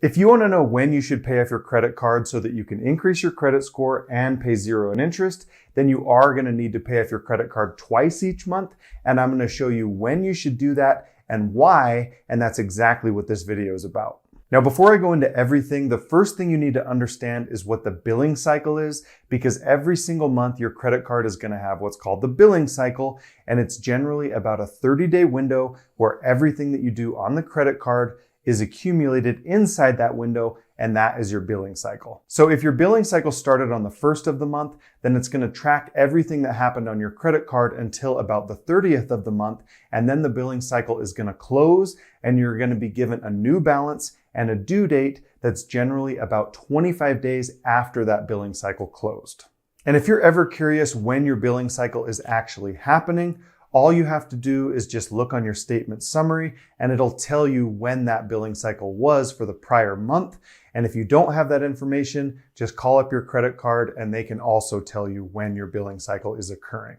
If you want to know when you should pay off your credit card so that you can increase your credit score and pay zero in interest, then you are going to need to pay off your credit card twice each month. And I'm going to show you when you should do that and why. And that's exactly what this video is about. Now, before I go into everything, the first thing you need to understand is what the billing cycle is, because every single month your credit card is going to have what's called the billing cycle. And it's generally about a 30-day window where everything that you do on the credit card is accumulated inside that window, and that is your billing cycle. So if your billing cycle started on the 1st of the month, then it's going to track everything that happened on your credit card until about the 30th of the month, and then the billing cycle is going to close, and you're going to be given a new balance and a due date that's generally about 25 days after that billing cycle closed. And if you're ever curious when your billing cycle is actually happening, all you have to do is just look on your statement summary and it'll tell you when that billing cycle was for the prior month. And if you don't have that information, just call up your credit card and they can also tell you when your billing cycle is occurring.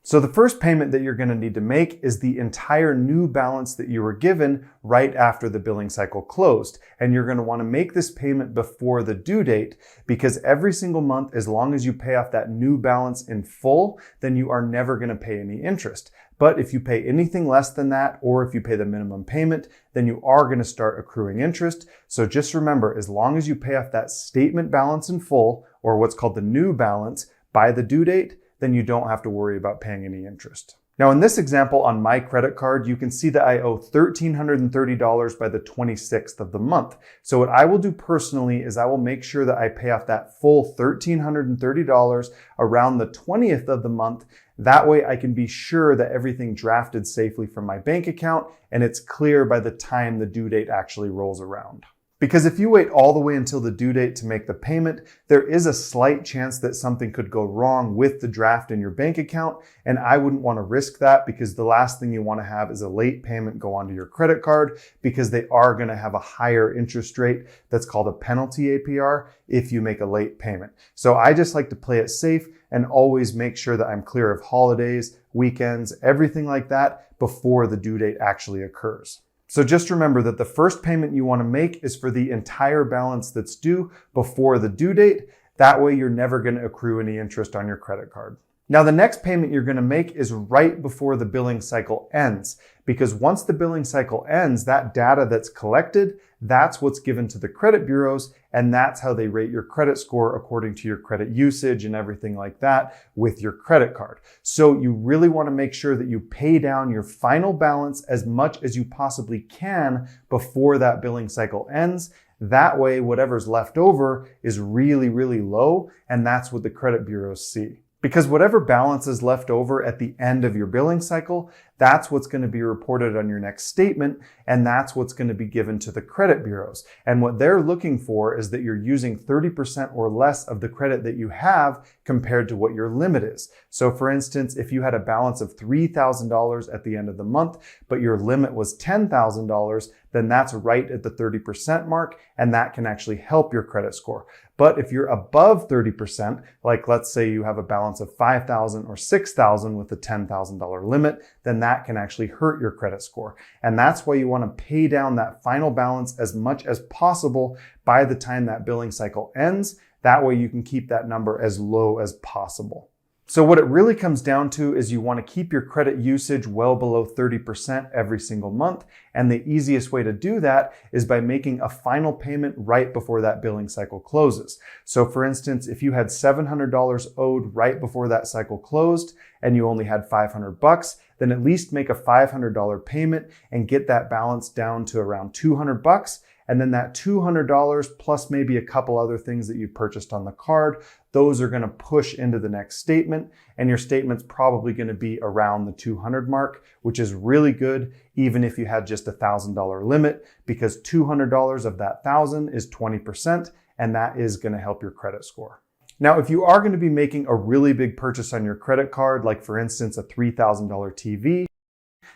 So the first payment that you're going to need to make is the entire new balance that you were given right after the billing cycle closed. And you're going to want to make this payment before the due date, because every single month, as long as you pay off that new balance in full, then you are never going to pay any interest. But if you pay anything less than that, or if you pay the minimum payment, then you are going to start accruing interest. So just remember, as long as you pay off that statement balance in full, or what's called the new balance, by the due date, then you don't have to worry about paying any interest. Now, in this example on my credit card, you can see that I owe $1,330 by the 26th of the month. So what I will do personally is I will make sure that I pay off that full $1,330 around the 20th of the month. That way I can be sure that everything drafted safely from my bank account and it's clear by the time the due date actually rolls around. Because if you wait all the way until the due date to make the payment, there is a slight chance that something could go wrong with the draft in your bank account. And I wouldn't want to risk that, because the last thing you want to have is a late payment go onto your credit card, because they are going to have a higher interest rate that's called a penalty APR if you make a late payment. So I just like to play it safe and always make sure that I'm clear of holidays, weekends, everything like that before the due date actually occurs. So just remember that the first payment you want to make is for the entire balance that's due before the due date. That way you're never going to accrue any interest on your credit card. Now, the next payment you're going to make is right before the billing cycle ends, because once the billing cycle ends, that data that's collected, that's what's given to the credit bureaus, and that's how they rate your credit score according to your credit usage and everything like that with your credit card. So you really want to make sure that you pay down your final balance as much as you possibly can before that billing cycle ends. That way, whatever's left over is really, really low, and that's what the credit bureaus see. Because whatever balance is left over at the end of your billing cycle, that's what's going to be reported on your next statement, and that's what's going to be given to the credit bureaus. And what they're looking for is that you're using 30% or less of the credit that you have compared to what your limit is. So for instance, if you had a balance of $3,000 at the end of the month, but your limit was $10,000, then that's right at the 30% mark, and that can actually help your credit score. But if you're above 30%, like let's say you have a balance of $5,000 or $6,000 with a $10,000 limit, then that can actually hurt your credit score. And that's why you want to pay down that final balance as much as possible by the time that billing cycle ends. That way you can keep that number as low as possible. So what it really comes down to is you want to keep your credit usage well below 30% every single month. And the easiest way to do that is by making a final payment right before that billing cycle closes. So for instance, if you had $700 owed right before that cycle closed and you only had $500, then at least make a $500 payment and get that balance down to around $200. And then that $200 plus maybe a couple other things that you purchased on the card, those are going to push into the next statement. And your statement's probably going to be around the 200 mark, which is really good, even if you had just a $1,000 limit, because $200 of that 1,000 is 20%, and that is going to help your credit score. Now, if you are going to be making a really big purchase on your credit card, like for instance, a $3,000 TV,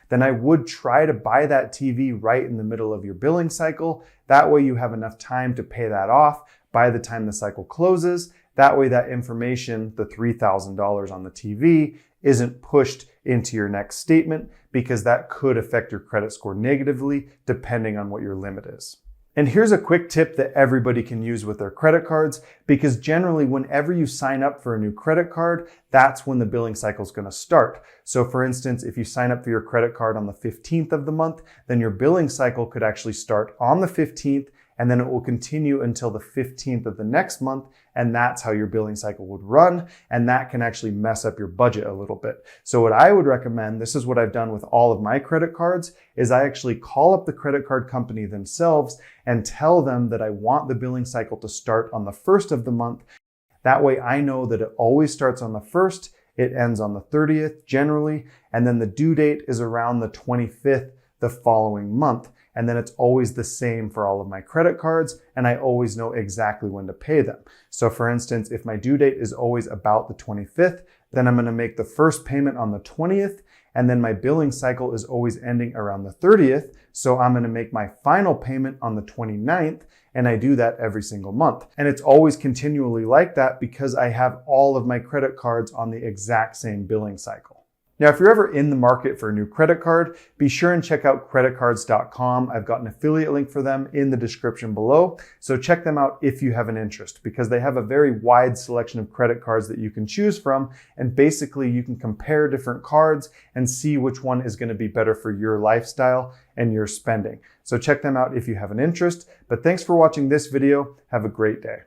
then I would try to buy that TV right in the middle of your billing cycle. That way you have enough time to pay that off by the time the cycle closes. That way that information, the $3,000 on the TV, isn't pushed into your next statement, because that could affect your credit score negatively depending on what your limit is. And here's a quick tip that everybody can use with their credit cards, because generally whenever you sign up for a new credit card, that's when the billing cycle is going to start. So for instance, if you sign up for your credit card on the 15th of the month, then your billing cycle could actually start on the 15th, and then it will continue until the 15th of the next month. And that's how your billing cycle would run. And that can actually mess up your budget a little bit. So what I would recommend, this is what I've done with all of my credit cards, is I actually call up the credit card company themselves and tell them that I want the billing cycle to start on the 1st of the month. That way I know that it always starts on the 1st, it ends on the 30th generally, and then the due date is around the 25th the following month. And then it's always the same for all of my credit cards, and I always know exactly when to pay them. So for instance, if my due date is always about the 25th, then I'm going to make the first payment on the 20th, and then my billing cycle is always ending around the 30th. So I'm going to make my final payment on the 29th, and I do that every single month. And it's always continually like that because I have all of my credit cards on the exact same billing cycle. Now, if you're ever in the market for a new credit card, be sure and check out creditcards.com. I've got an affiliate link for them in the description below. So check them out if you have an interest, because they have a very wide selection of credit cards that you can choose from. And basically you can compare different cards and see which one is going to be better for your lifestyle and your spending. So check them out if you have an interest. But thanks for watching this video. Have a great day.